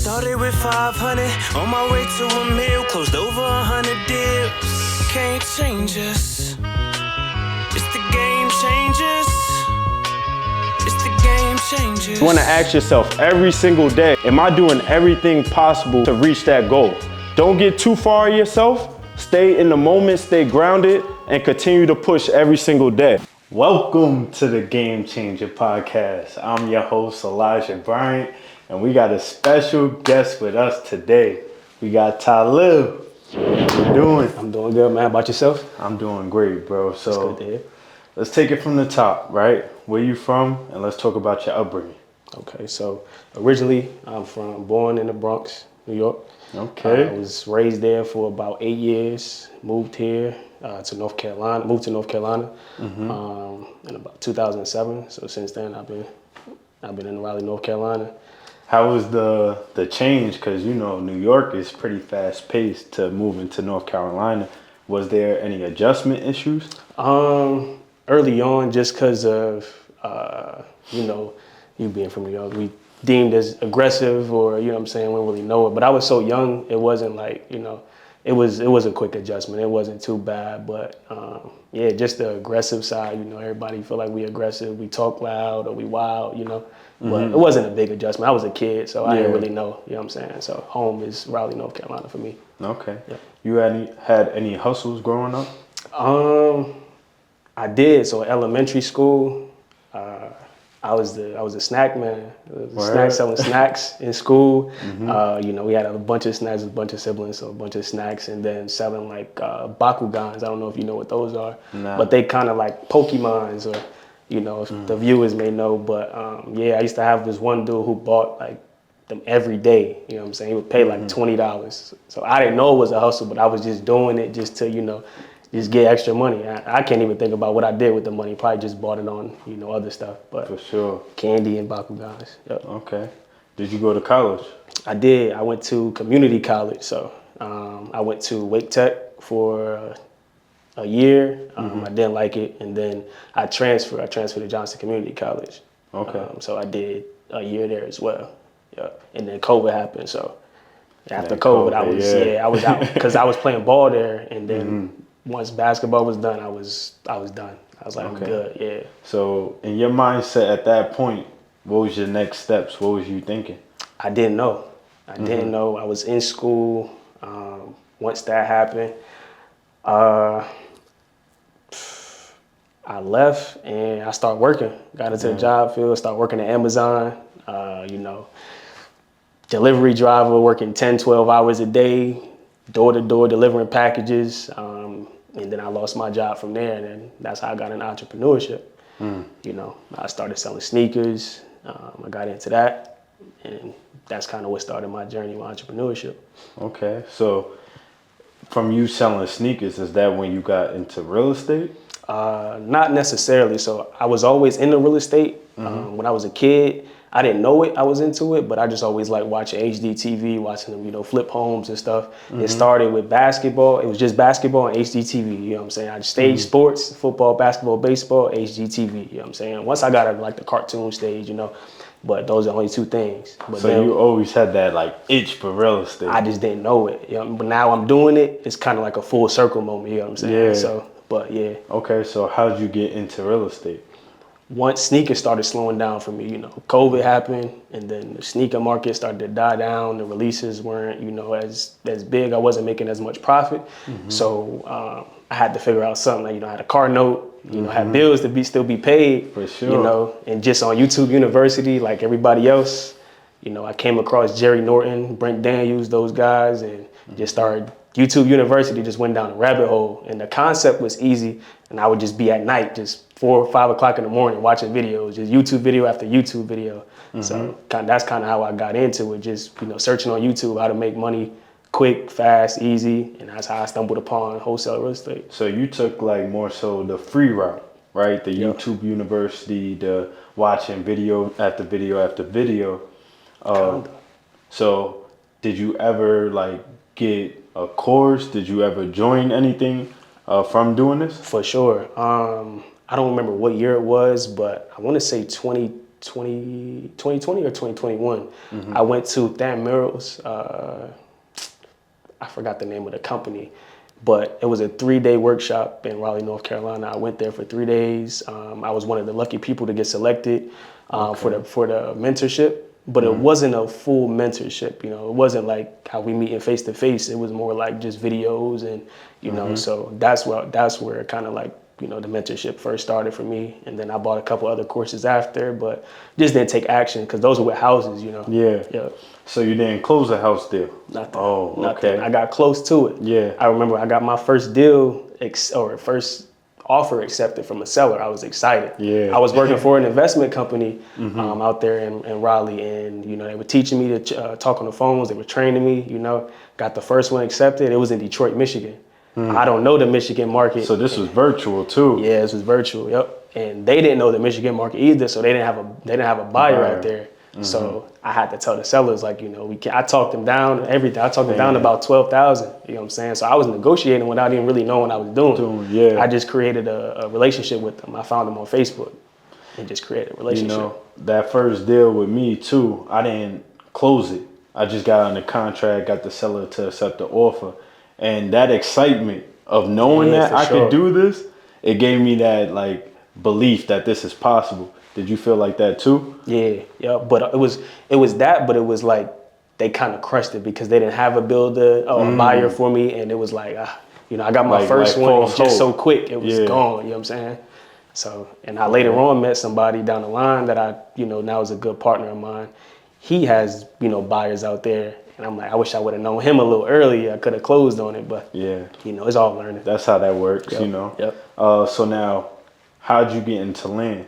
Started with 500, on my way to a mil, closed over 100 deals. Can't change us. It's the game changers. It's the game changers. You want to ask yourself every single day, am I doing everything possible to reach that goal? Don't get too far of yourself. Stay in the moment, stay grounded, and continue to push every single day. Welcome to the Game Changer Podcast. I'm your host, Elijah Bryant, and we got a special guest with us today. We got Tylil. How you doing? I'm doing good, man. How about yourself? I'm doing great, bro. So That's good to hear. let's take it from the top, right? Where you from? And let's talk about your upbringing. Okay, so originally I'm born in the Bronx, New York. Okay. I was raised there for about 8 years. Moved here to North Carolina. Moved to North Carolina in about 2007. So since then I've been in Raleigh, North Carolina. How was the change? Because you know New York is pretty fast paced to moving to North Carolina. Was there any adjustment issues? Early on, just because of you being from New York, we deemed as aggressive, or we didn't really know it. But I was so young, it wasn't like it was a quick adjustment. It wasn't too bad, but just the aggressive side. Everybody feel like we aggressive, we talk loud, or we wild. But it wasn't a big adjustment. I was a kid, so I didn't really know. So home is Raleigh, North Carolina for me. Okay. Yeah. You had any hustles growing up? I did. So elementary school, I was a snack man. Selling snacks in school. We had a bunch of snacks, a bunch of siblings, so a bunch of snacks, and then selling like bakugans. I don't know if you know what those are, but they kind of like Pokemons, or if the viewers may know. But I used to have this one dude who bought like them every day. He would pay like $20. So I didn't know it was a hustle, but I was just doing it just to just get extra money. I can't even think about what I did with the money. Probably just bought it on, other stuff. But for sure. Candy and bakugans. Yep. Okay. Did you go to college? I did. I went to community college. So I went to Wake Tech for a year. I didn't like it. And then I transferred. I transferred to Johnson Community College. Okay. So I did a year there as well. Yeah. And then COVID happened. So after COVID, I was out because I was playing ball there. And then once basketball was done, I was done. I was like, I'm good, yeah. So in your mindset at that point, what was your next steps? What was you thinking? I didn't know. I didn't know. I was in school. Once that happened, I left and I started working. Got into the job field, started working at Amazon, delivery driver, working 10, 12 hours a day, door to door, delivering packages. And then I lost my job from there, and then that's how I got into entrepreneurship. I started selling sneakers. I got into that, and that's kind of what started my journey with entrepreneurship. Okay, so from you selling sneakers, is that when you got into real estate? Not necessarily. So I was always into real estate. When I was a kid, I didn't know it. I was into it, but I just always liked watching HDTV, watching them, flip homes and stuff. It started with basketball. It was just basketball and HDTV. I just stayed sports, football, basketball, baseball, HGTV. Once I got to like the cartoon stage, but those are only two things. But so then, you always had that like itch for real estate. I just didn't know it. But now I'm doing it. It's kind of like a full circle moment. Yeah. So, but yeah. Okay. So how did you get into real estate? Once sneakers started slowing down for me, COVID happened, and then the sneaker market started to die down. The releases weren't, as big. I wasn't making as much profit. So I had to figure out something. I had a car note, had bills to still be paid. For sure. And just on YouTube University, like everybody else, I came across Jerry Norton, Brent Daniels, those guys, and just started. YouTube University, just went down a rabbit hole, and the concept was easy. And I would just be at night, just 4 or 5 o'clock in the morning, watching videos, just YouTube video after YouTube video. So that's kind of how I got into it, just searching on YouTube how to make money quick, fast, easy, and that's how I stumbled upon wholesale real estate. So you took like more so the free route, right? The YouTube University, the watching video after video after video. So did you ever like get a course? Did you ever join anything from doing this? For sure. I don't remember what year it was, but I want to say 20 2020 or 2021. I went to Dan Merrill's, I forgot the name of the company, but it was a 3-day workshop in Raleigh, North Carolina. I went there for 3 days. I was one of the lucky people to get selected for the mentorship, but it wasn't a full mentorship. You know, it wasn't like how we meet in face to face. It was more like just videos, and you know, so that's where it kind of like, you know, the mentorship first started for me. And then I bought a couple other courses after, but just didn't take action because those were with houses, you know. Yeah. So you didn't close a house deal? Nothing. Oh, Nothing. okay. I got close to it. Yeah. I remember I got my first deal or first offer accepted from a seller. I was excited. Yeah. I was working for an investment company out there in Raleigh, and you know, they were teaching me to talk on the phones. They were training me. You know, got the first one accepted. It was in Detroit, Michigan. I don't know the Michigan market. So this was virtual too? Yeah, this was virtual. Yep. And they didn't know the Michigan market either, so they didn't have a buyer out there. So I had to tell the sellers, like, you know, I talked them down and everything. I talked them down to about 12,000. You know what I'm saying? So I was negotiating without even really knowing what I was doing. Yeah. I just created a relationship with them. I found them on Facebook and just created a relationship. You know, that first deal with me too, I didn't close it. I just got on the contract, got the seller to accept the offer. And that excitement of knowing that I could do this, it gave me that like belief that this is possible. Did you feel like that too? Yeah. But it was that, but it was like they kind of crushed it because they didn't have a builder or a buyer for me, and it was like, you know, I got my first one just so quick, it was gone. You know what I'm saying? So, and I later on met somebody down the line that I, you know, now is a good partner of mine. He has, you know, buyers out there. And I'm like, I wish I would have known him a little earlier. I could have closed on it, but you know, it's all learning. That's how that works, you know. So now, how'd you get into land?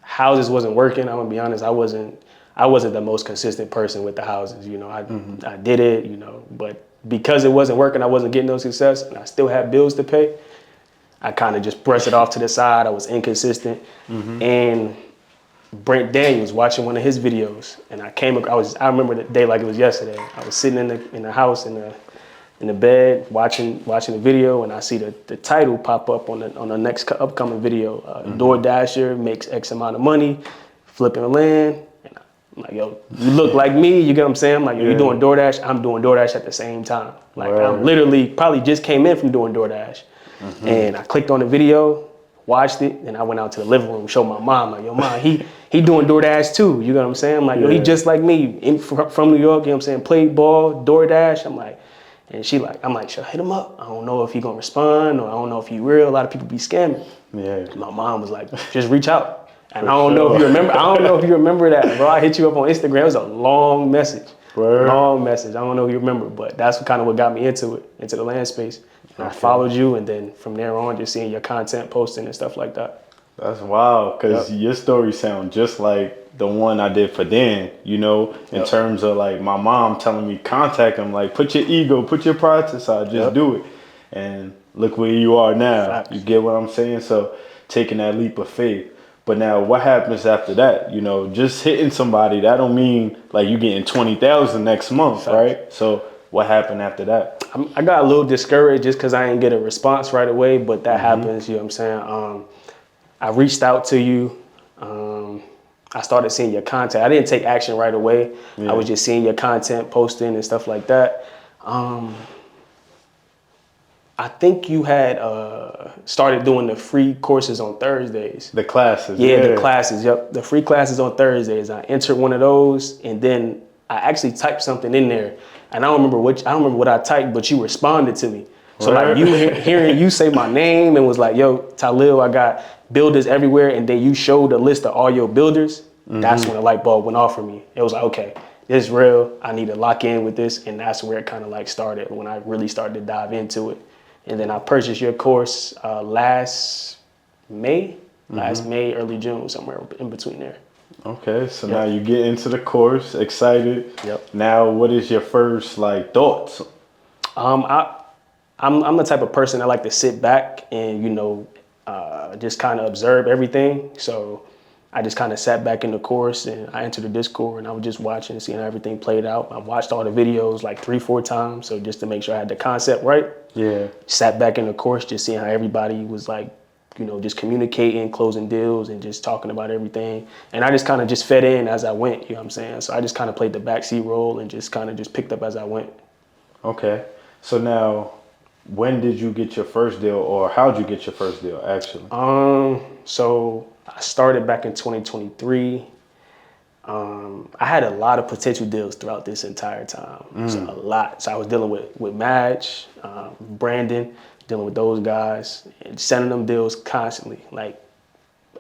Houses wasn't working. I'm gonna be honest. I wasn't the most consistent person with the houses. You know, I did it, you know, but because it wasn't working, I wasn't getting no success, and I still had bills to pay. I kind of just brushed it off to the side. I was inconsistent, and Brent Daniels, watching one of his videos, and I remember the day like it was yesterday. I was sitting in the house in the bed watching the video, and I see the title pop up on the next upcoming video. DoorDasher makes X amount of money flipping land. And I'm like, yo, you look like me. You get what I'm saying? I'm like, yo, you're doing DoorDash. I'm doing DoorDash at the same time. Like I'm literally probably just came in from doing DoorDash, and I clicked on the video, watched it, and I went out to the living room, showed my mom, like, yo, mom, he doing DoorDash too. You know what I'm saying? I'm like, yo, he just like me, from New York, you know what I'm saying? Played ball, DoorDash. I'm like, and I'm like, should I hit him up? I don't know if he gonna respond, or I don't know if he real. A lot of people be scamming. Yeah. My mom was like, just reach out. And I don't know if you remember that, bro. I hit you up on Instagram. It was a long message. Long message. I don't know if you remember, but that's kind of what got me into the land space. And I followed you, and then from there on, just seeing your content posting and stuff like that. That's wild, because your story sounds just like the one I did for Dan, you know, in terms of like my mom telling me contact him, like put your ego, put your pride to the side, just do it. And look where you are now. Facts. You get what I'm saying? So taking that leap of faith. But now what happens after that? You know, just hitting somebody, that don't mean like you getting 20,000 next month, right? So what happened after that? I got a little discouraged just because I didn't get a response right away, but that happens, you know what I'm saying? I reached out to you. I started seeing your content. I didn't take action right away. I was just seeing your content, posting and stuff like that. I think you had started doing the free courses on Thursdays. The classes. Yeah, the classes. Yep, the free classes on Thursdays. I entered one of those, and then I actually typed something in there, and I don't remember what I typed, but you responded to me. So like you hearing you say my name and was like, yo, Tylil, I got builders everywhere, and then you showed a list of all your builders. That's when the light bulb went off for me. It was like, okay, this is real. I need to lock in with this, and that's where it kind of like started when I really started to dive into it. And then I purchased your course last May, early June, somewhere in between there. Okay, so now you get into the course, excited. Now, what is your first like thoughts? I'm the type of person that like to sit back and, you know, just kind of observe everything. So I just kind of sat back in the course, and I entered the Discord, and I was just watching, seeing how everything played out. I watched all the videos like 3-4 times, so just to make sure I had the concept right. Sat back in the course, just seeing how everybody was like you know, just communicating, closing deals, and just talking about everything. And I just kind of just fed in as I went, you know what I'm saying? So I just kind of played the backseat role and just kind of just picked up as I went. Okay. So now, when did you get your first deal, or how'd you get your first deal, actually? So I started back in 2023. I had a lot of potential deals throughout this entire time. So a lot. So I was dealing with Madge, Brandon, dealing with those guys, and sending them deals constantly, like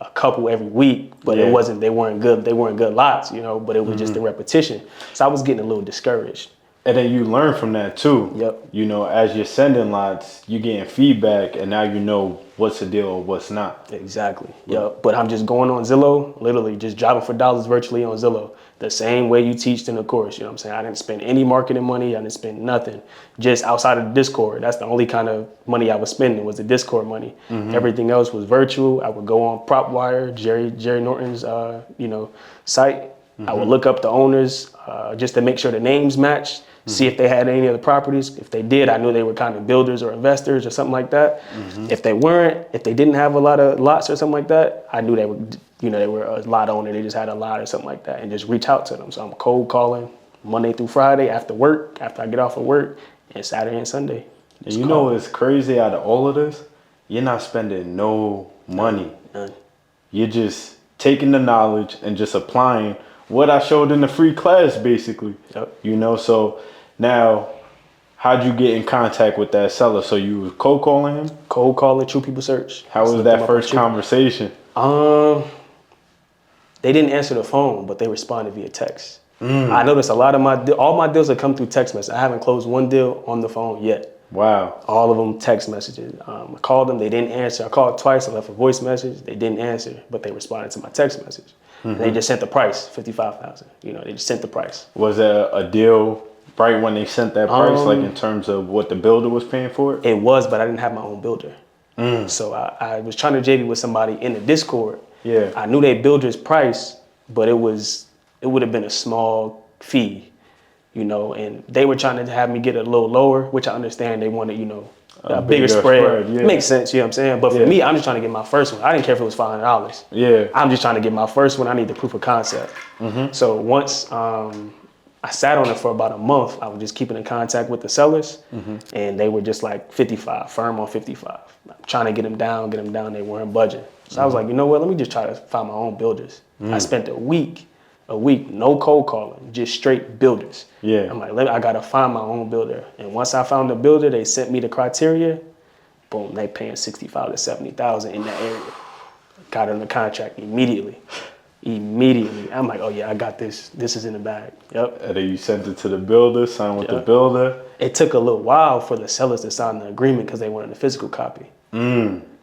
a couple every week. But Yeah. they weren't good lots, you know. But it was just the repetition. So I was getting a little discouraged. And then you learn from that too. Yep. You know, as you're sending lots, you're getting feedback, and now you know what's a deal or what's not. Exactly. Yep. But I'm just going on Zillow, literally just driving for dollars virtually on Zillow. The same way you teach in the course, you know what I'm saying? I didn't spend any marketing money. I didn't spend nothing. Just outside of the Discord. That's the only kind of money I was spending was the Discord money. Everything else was virtual. I would go on PropWire, Jerry Norton's, site. I would look up the owners just to make sure the names matched. See if they had any other properties. If they did, I knew they were kind of builders or investors or something like that. If they weren't, if they didn't have a lot of lots or something like that, I knew they were a lot owner. They just had a lot or something like that, and just reach out to them. So I'm cold calling Monday through Friday after work, after I get off of work, and Saturday and Sunday. And you know what's crazy out of all of this? You're not spending no money. None. You're just taking the knowledge and just applying what I showed in the free class, basically. Yep. You know, so now, how'd you get in contact with that seller? So you was cold calling him? Cold calling, True People Search. How was that first conversation? They didn't answer the phone, but they responded via text. I noticed a lot of all my deals have come through text message. I haven't closed one deal on the phone yet. Wow. All of them text messages. I called them, they didn't answer. I called twice, I left a voice message, they didn't answer, but they responded to my text message. And they just sent the price, $55,000. You know, they just sent the price. Was there a deal right when they sent that price, like in terms of what the builder was paying for it? It was, but I didn't have my own builder. So I was trying to JV with somebody in the Discord. Yeah. I knew they builder's price, but it would have been a small fee, you know, and they were trying to have me get a little lower, which I understand they wanted, you know, a bigger spread. Yeah. Makes sense, you know what I'm saying? But for me, I'm just trying to get my first one. I didn't care if it was $500. Yeah. I'm just trying to get my first one. I need the proof of concept. So once I sat on it for about a month, I was just keeping in contact with the sellers, and they were just like 55, firm on 55. I'm trying to get them down, they weren't budging. So I was like, you know what, let me just try to find my own builders. I spent a week, no cold calling, just straight builders. Yeah. I'm like, I gotta find my own builder. And once I found a builder, they sent me the criteria. Boom, they paying $65,000 to $70,000 in that area. Got under contract immediately. I'm like, oh yeah, I got this. This is in the bag. Yep. And then you sent it to the builder, signed with the builder. It took a little while for the sellers to sign the agreement because they wanted a physical copy.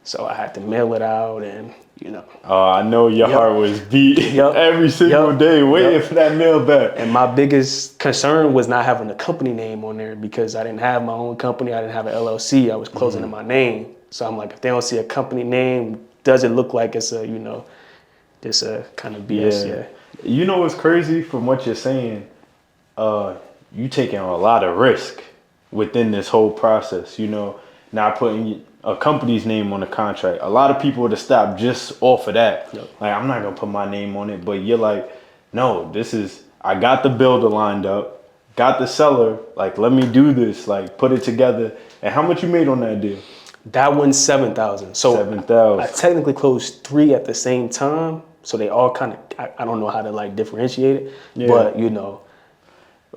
So I had to mail it out, and you know. Oh, I know your heart was beat every single day waiting for that mail back. And my biggest concern was not having a company name on there because I didn't have my own company. I didn't have an LLC. I was closing in my name. So I'm like, if they don't see a company name, does it look like it's a, you know, just a kind of BS? Yeah. You know what's crazy from what you're saying? You taking a lot of risk within this whole process, you know, not putting a company's name on the contract. A lot of people would have stopped just off of that. Like, I'm not gonna put my name on it, but you're like, no, I got the builder lined up, got the seller, like, let me do this, like, put it together. And how much you made on that deal? That one's $7,000. So $7,000. I technically closed 3 at the same time. So they all kind of, I don't know how to like differentiate it, but you know.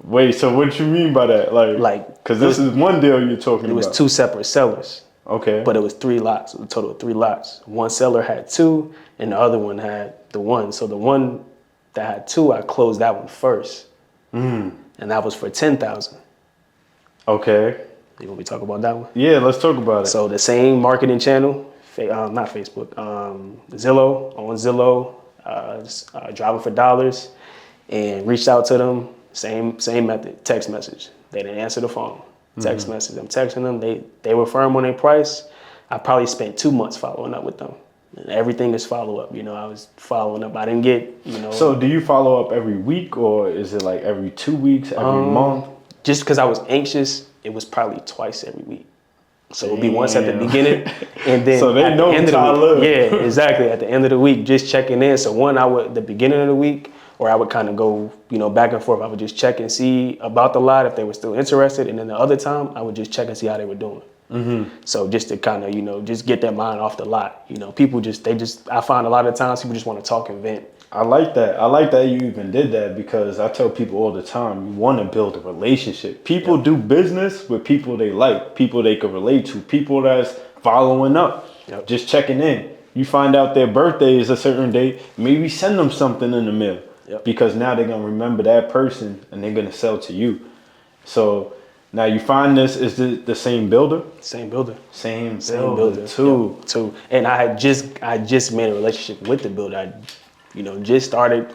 Wait, so what you mean by that? Like, because this is one deal you're talking about. It was 2 separate sellers. Okay. But it was 3 lots, a total of 3 lots. One seller had 2 and the other one had the 1. So the one that had 2, I closed that one first. And that was for $10,000. Okay. You want me to talk about that one? Yeah, let's talk about it. So the same marketing channel, not Facebook, Zillow, on Zillow, driving for dollars, and reached out to them. Same method, text message. They didn't answer the phone. Text message. I'm texting them. They were firm on their price. I probably spent 2 months following up with them. And everything is follow up. You know, I was following up. I didn't get, you know. So do you follow up every week, or is it like every 2 weeks, every month? Just because I was anxious, it was probably twice every week. So it'll be once at the beginning, and then so they at know the end of the Tylil. week. Yeah, exactly. At the end of the week, just checking in. So one, I would the beginning of the week, or I would kind of go, back and forth. I would just check and see about the lot if they were still interested, and then the other time I would just check and see how they were doing. So just to kind of, just get their mind off the lot. People I find a lot of times people just want to talk and vent. I like that. I like that you even did that, because I tell people all the time, you want to build a relationship. People do business with people they like, people they can relate to, people that's following up, just checking in. You find out their birthday is a certain date, maybe send them something in the mail, because now they're going to remember that person and they're going to sell to you. So now you find this, is the same builder? Same builder. Same builder too. Yep, too. And I just made a relationship with the builder. I just started.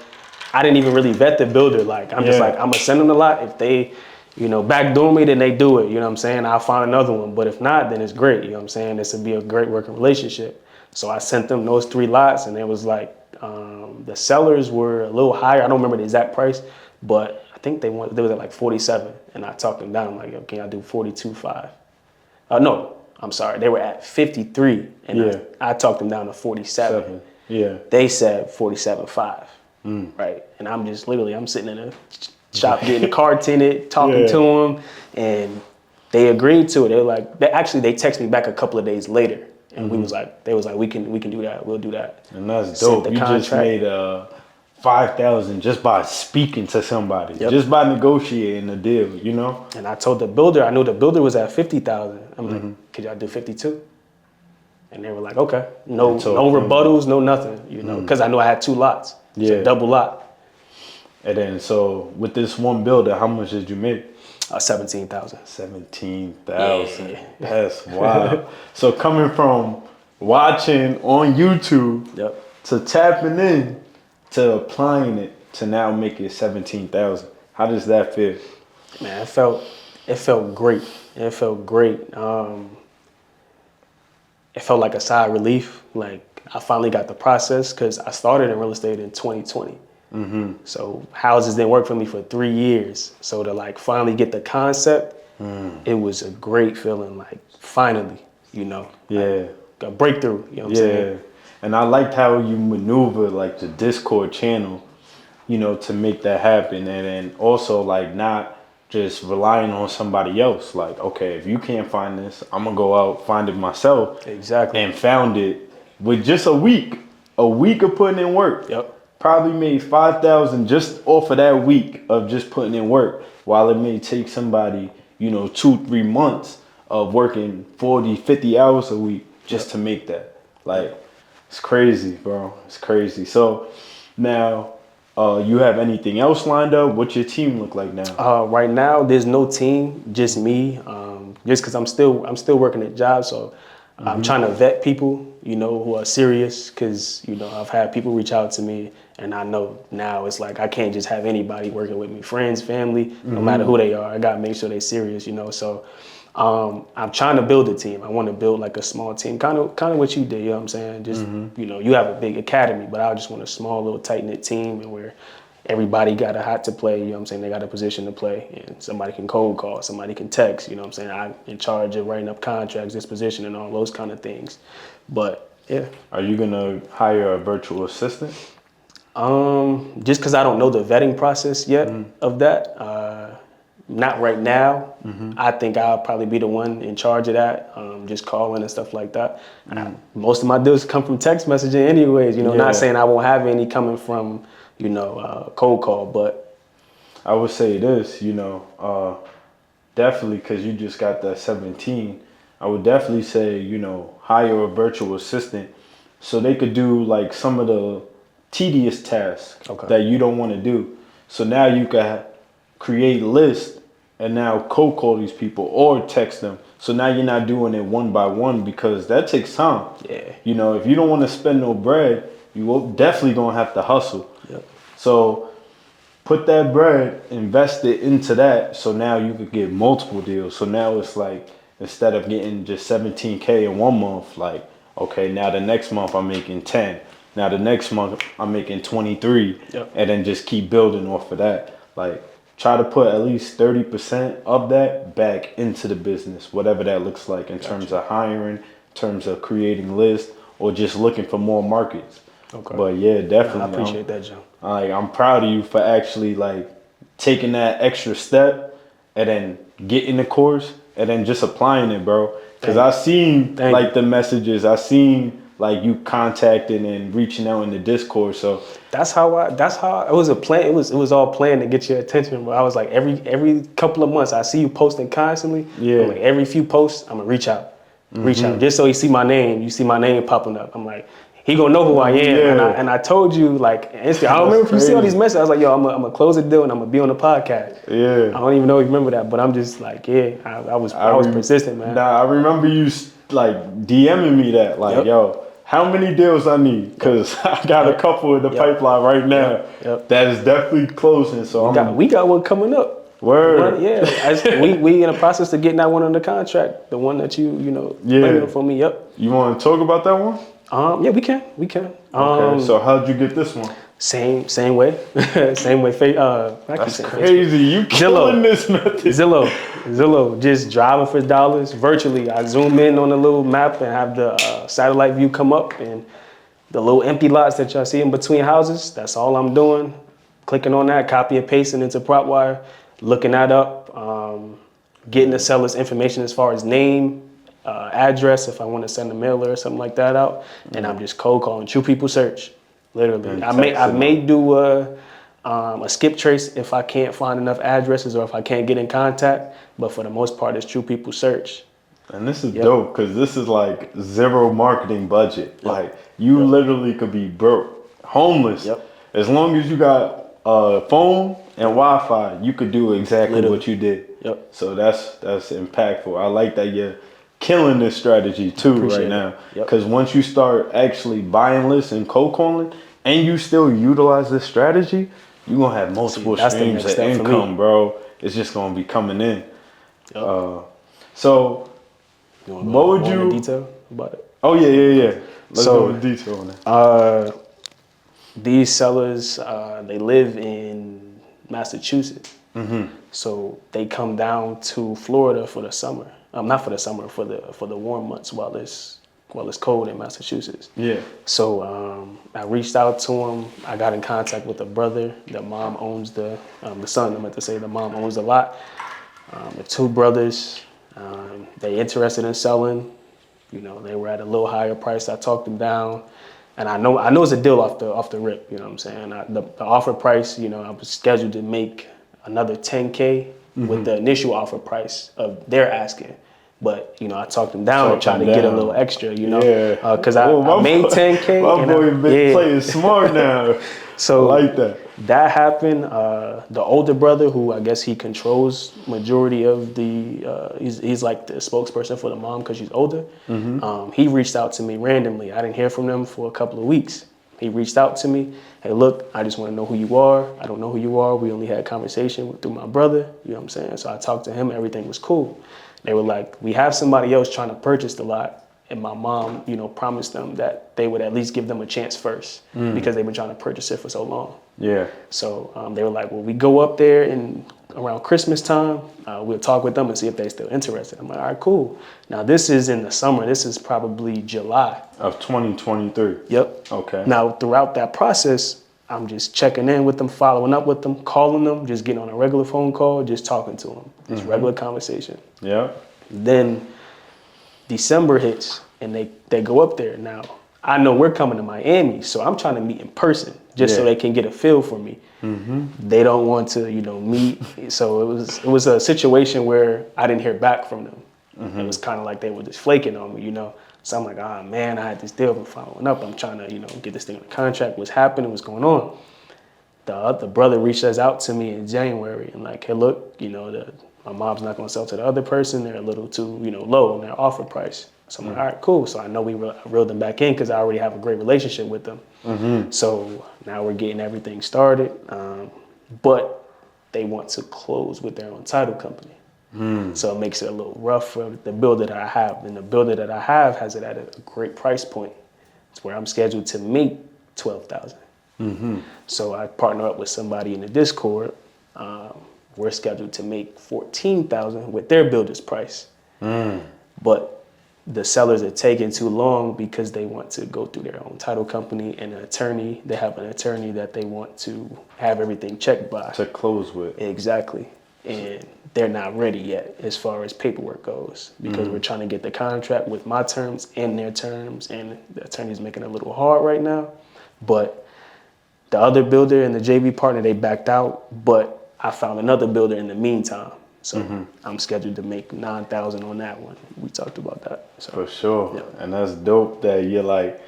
I didn't even really vet the builder. Like, I'm just like, I'm gonna send them a lot. If they, backdoor me, then they do it. You know what I'm saying? I'll find another one. But if not, then it's great. You know what I'm saying? This would be a great working relationship. So I sent them those 3 lots, and it was like, the sellers were a little higher. I don't remember the exact price, but I think they was at like 47, and I talked them down. I'm like, yo, can I do 42.5? No, I'm sorry. They were at 53, and I talked them down to 47. Yeah. They said 47.5, right? And I'm sitting in a shop getting the car tinted, talking to them, and they agreed to it. They were like, they texted me back a couple of days later, and they was like, we can do that, we'll do that. And that's dope. You just made $5,000 just by speaking to somebody, just by negotiating a deal, And I told the builder, I knew the builder was at 50,000. I'm like, could y'all do 52? And they were like, okay, no rebuttals, no nothing, because I knew I had 2 lots. It's a double lot. And then, so with this one builder, how much did you make? 17,000. 17,000. Yeah. That's wild. So coming from watching on YouTube to tapping in to applying it to now making 17,000, how does that feel? Man, it felt great. It felt great. It felt like a sigh of relief. Like, I finally got the process, because I started in real estate in 2020. So houses didn't work for me for 3 years. So to like finally get the concept, it was a great feeling. Like, finally, like a breakthrough. You know what I'm saying? And I liked how you maneuver like the Discord channel, to make that happen. And then also like not just relying on somebody else. Like, okay, if you can't find this, I'm gonna go out, find it myself. Exactly. And found it with just a week of putting in work. Probably made 5,000 just off of that week of just putting in work, while it may take somebody, 2-3 months of working 40, 50 hours a week just to make that. Like, it's crazy, bro. It's crazy. So now, you have anything else lined up? What's your team look like now? Right now, there's no team, just me. Just because I'm still working at jobs, so I'm trying to vet people, who are serious, because I've had people reach out to me, and I know now it's like I can't just have anybody working with me, friends, family, no matter who they are. I gotta make sure they're serious, So I'm trying to build a team. I want to build like a small team, kind of what you did. You know what I'm saying? Just you have a big academy, but I just want a small little tight knit team, and where everybody got a hat to play. You know what I'm saying? They got a position to play, and somebody can cold call, somebody can text. You know what I'm saying? I'm in charge of writing up contracts, disposition, and all those kind of things. But yeah. Are you gonna hire a virtual assistant? Just because I don't know the vetting process yet of that. Not right now. I think I'll probably be the one in charge of that, just calling and stuff like that. Most of my deals come from text messaging anyways, not saying I won't have any coming from, cold call, but. I would say this, definitely, because you just got that 17, I would definitely say, hire a virtual assistant so they could do like some of the tedious tasks that you don't want to do. So now you can create lists and now cold call these people or text them. So now you're not doing it one by one, because that takes time. Yeah. If you don't want to spend no bread, you will definitely gonna have to hustle. So put that bread, invest it into that, so now you could get multiple deals. So now it's like, instead of getting just 17K in 1 month, like, okay, now the next month I'm making 10. Now the next month I'm making 23, and then just keep building off of that. Like, try to put at least 30% of that back into the business, whatever that looks like in terms of hiring, in terms of creating lists, or just looking for more markets. Okay. But yeah, definitely. I appreciate that, Joe. I'm proud of you for actually like taking that extra step and then getting the course and then just applying it, bro. Because I seen like the messages, I seen like you contacting and reaching out in the Discord. So that's how it was a plan. It was all planned to get your attention. But I was like, every couple of months, I see you posting constantly. Yeah. I'm like, every few posts, I'm gonna reach out, just so you see my name. You see my name popping up. I'm like, he gonna know who I am. Yeah. And I told you like, I don't remember if you see all these messages. I was like, yo, I'm gonna close the deal and I'm gonna be on the podcast. yeah, I don't even know if you remember that, but I'm just like, yeah, I was persistent, man. Nah, I remember you like DMing me that, like, yo, how many deals I need? Because I got a couple in the pipeline right now that is definitely closing. So we got one coming up. Word. We in the process of getting that one under contract. The one that you planning for me. Yep. You want to talk about that one? Yeah, we can. Okay. So how'd you get this one? Same way. Same way. That's crazy. You killing this method. Zillow. Just driving for dollars virtually. I zoom in on the little map and have the satellite view come up, and the little empty lots that y'all see in between houses. That's all I'm doing. Clicking on that, copy and pasting into PropWire, looking that up, getting the seller's information as far as name, address, if I want to send a mailer or something like that out, and I'm just cold calling. True people search, literally. I may do a skip trace if I can't find enough addresses or if I can't get in contact, but for the most part, it's true people search. And this is dope because this is like zero marketing budget. Like you literally could be broke, homeless. As long as you got a phone and Wi-Fi, you could do exactly what you did. So that's impactful. I like that you're killing this strategy too right now. Because once you start actually buying lists and cold calling, and you still utilize this strategy, you're gonna have multiple streams of income, bro. It's just gonna be coming in. So what would you detail about it? Oh yeah. Let's go into detail on that. These sellers, they live in Massachusetts. So they come down to Florida for the summer. Not for the summer, for the warm months while it's cold in Massachusetts. So I reached out to him. I got in contact with the brother. The mom owns the son. I meant to say the mom owns the lot. The two brothers, they interested in selling. They were at a little higher price. I talked them down. And I know it's a deal off the rip, you know what I'm saying? The offer price, I was scheduled to make another $10K with the initial offer price of their asking. But, I talked them down and tried to get a little extra, because I made $10K. My boy been playing smart now. So I like that. That happened. The older brother, who I guess he controls majority of the, he's like the spokesperson for the mom because she's older. He reached out to me randomly. I didn't hear from them for a couple of weeks. He reached out to me. Hey, look, I just want to know who you are. I don't know who you are. We only had conversation through my brother. You know what I'm saying? So I talked to him. Everything was cool. They were like, we have somebody else trying to purchase the lot. And my mom, promised them that they would at least give them a chance first because they've been trying to purchase it for so long. So they were like, well, we go up there and around Christmas time, we'll talk with them and see if they're still interested. I'm like, all right, cool. Now this is in the summer. This is probably July. Of 2023. Yep. Okay. Now throughout that process, I'm just checking in with them, following up with them, calling them, just getting on a regular phone call, just talking to them. Just regular conversation. Then December hits and they go up there. Now, I know we're coming to Miami, so I'm trying to meet in person just so they can get a feel for me. They don't want to, meet. So it was a situation where I didn't hear back from them. It was kind of like they were just flaking on me, So I'm like, oh man, I had this deal, I'm following up. I'm trying to, get this thing on the contract. What's happening? What's going on? The other brother reached out to me in January and like, hey, look, my mom's not going to sell to the other person. They're a little too, low on their offer price. So I'm like, all right, cool. So I know we reeled them back in because I already have a great relationship with them. So now we're getting everything started. But they want to close with their own title company. So it makes it a little rough for the builder that I have. And the builder that I have has it at a great price point. It's where I'm scheduled to make $12,000. So I partner up with somebody in the Discord. we're scheduled to make $14,000 with their builder's price. But the sellers are taking too long because they want to go through their own title company and an attorney. They have an attorney that they want to have everything checked by. To close with. Exactly. And they're not ready yet as far as paperwork goes because we're trying to get the contract with my terms and their terms, and the attorney's making it a little hard right now. But the other builder and the JV partner, they backed out, but I found another builder in the meantime. So I'm scheduled to make $9,000 on that one. We talked about that. So, For sure. yeah. And that's dope that you're like,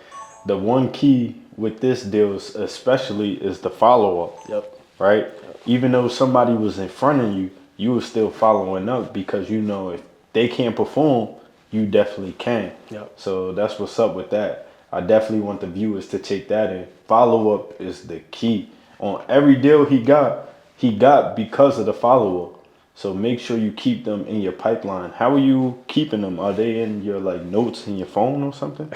the one key with this deal especially is the follow-up. Yep. Right? Even though somebody was in front of you, you were still following up because you know if they can't perform, you definitely can. Yep. So that's what's up with that. I definitely want the viewers to take that in. Follow-up is the key. On every deal he got because of the follow-up. So make sure you keep them in your pipeline. How are you keeping them? Are they in your like notes in your phone or something?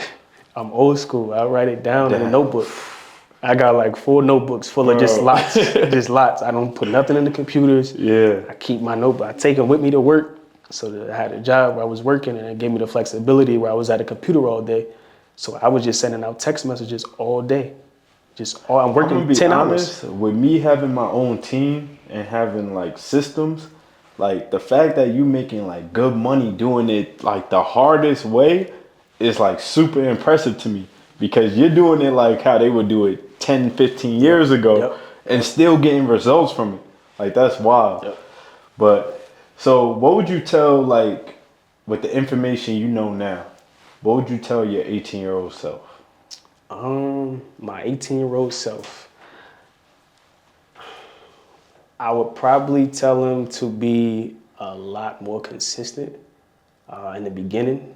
I'm old school. I write it down in a notebook. I got like 4 notebooks full of just lots. Just lots. I don't put nothing in the computers. Yeah. I keep my notebook. I take them with me to work so that I had a job where I was working, and it gave me the flexibility where I was at a computer all day. So I was just sending out text messages all day. I'm working I'm gonna be 10 honest, hours. with me having my own team and having like systems, like the fact that you making like good money doing it like the hardest way is like super impressive to me, because you're doing it like how they would do it 10, 15 years ago and still getting results from it. Like that's wild. Yep. But so what would you tell, like with the information you know now, what would you tell your 18-year-old self? My 18-year-old self, I would probably tell him to be a lot more consistent in the beginning.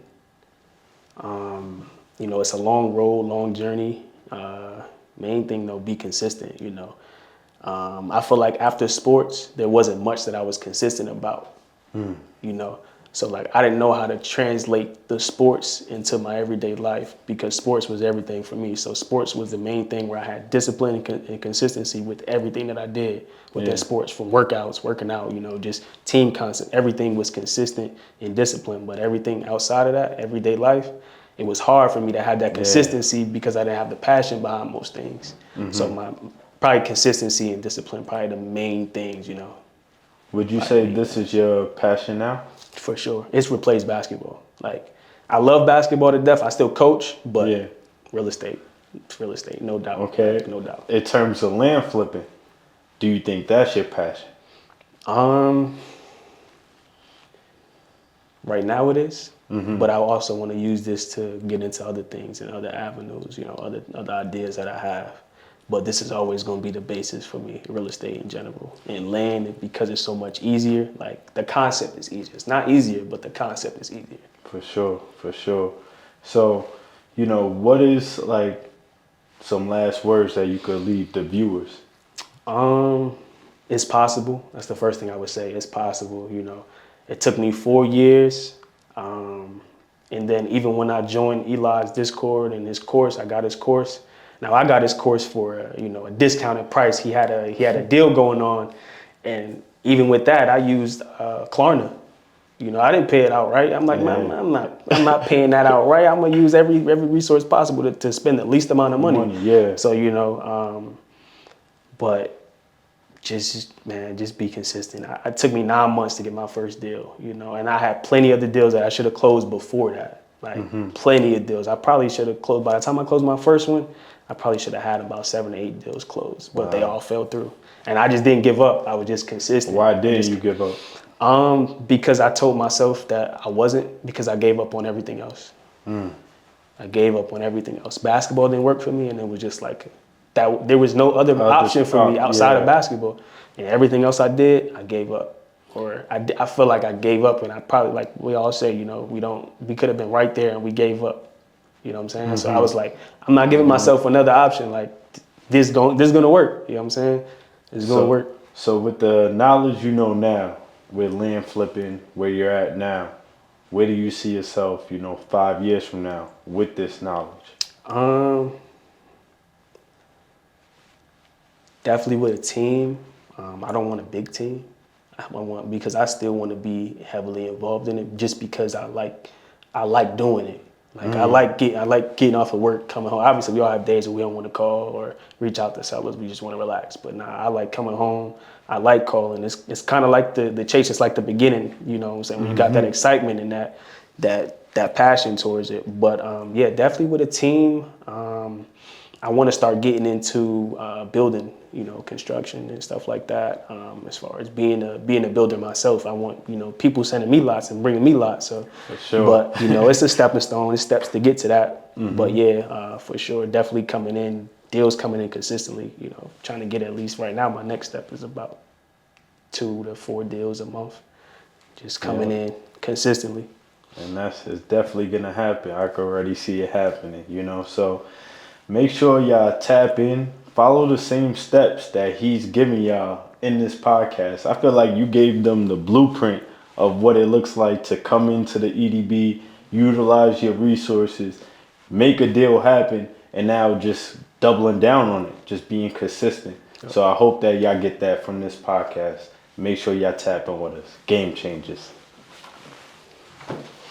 You know, it's a long road, long journey. Main thing though, be consistent, you know. I feel like after sports, there wasn't much that I was consistent about, you know. So like, I didn't know how to translate the sports into my everyday life because sports was everything for me. So sports was the main thing where I had discipline and consistency with everything that I did within sports, from workouts, working out, you know, just team concept. Everything was consistent and discipline, but everything outside of that, everyday life, it was hard for me to have that consistency because I didn't have the passion behind most things. So my probably consistency and discipline, probably the main things, you know. Would you say this is your passion now? For sure. It's replaced basketball. Like, I love basketball to death. I still coach, but real estate. It's real estate, no doubt. Okay. No doubt. In terms of land flipping, do you think that's your passion? Right now it is. But I also want to use this to get into other things and other avenues, you know, other ideas that I have. But this is always going to be the basis for me, real estate in general. And land, because it's so much easier, like the concept is easier. It's not easier, but the concept is easier. For sure, for sure. So, you know, what is like some last words that you could leave the viewers? It's possible. That's the first thing I would say. It's possible, you know. It took me 4 years. And then even when I joined Eli's Discord and his course, I got his course. Now I got his course for you know, a discounted price. He had a deal going on, and even with that, I used Klarna. You know, I didn't pay it outright. I'm like, man, I'm not paying that outright. I'm gonna use every resource possible to spend the least amount of money. So you know, but just be consistent. It took me 9 months to get my first deal. You know, and I had plenty of the deals that I should have closed before that. Like plenty of deals. I probably should have closed. By the time I closed my first one, I probably should have had about 7 or 8 deals closed, but they all fell through. And I just didn't give up. I was just consistent. Why didn't you give up? Because I told myself that I wasn't, because I gave up on everything else. I gave up on everything else. Basketball didn't work for me, and it was just like that. There was no other option for me outside of basketball. And everything else I did, I gave up. Or I feel like I gave up, and I probably, like we all say, you know, we could have been right there and we gave up. You know what I'm saying? So I was like, I'm not giving myself another option. Like this gonna work. You know what I'm saying? It's gonna work. So with the knowledge you know now, with land flipping, where you're at now, where do you see yourself, you know, 5 years from now with this knowledge? Definitely with a team. I don't want a big team. because I still want to be heavily involved in it, just because I like doing it. Like I like getting off of work, coming home. Obviously, we all have days where we don't want to call or reach out to sellers. We just want to relax. But nah, I like coming home. I like calling. It's kind of like the chase. It's like the beginning. You know what I'm saying? When you got that excitement and that passion towards it. But yeah, definitely with a team. I want to start getting into building, construction and stuff like that. As far as being a builder myself, I want, people sending me lots and bringing me lots. So, for sure. But it's a stepping stone. It's steps to get to that. But yeah, for sure, definitely deals coming in consistently. Trying to get at least right now. My next step is about 2 to 4 deals a month, just coming in consistently. And it's definitely gonna happen. I can already see it happening. So. Make sure y'all tap in, follow the same steps that he's giving y'all in this podcast. I feel like you gave them the blueprint of what it looks like to come into the EDB, utilize your resources, make a deal happen, and now just doubling down on it, just being consistent. Yep. So I hope that y'all get that from this podcast. Make sure y'all tap in with us. Game changers.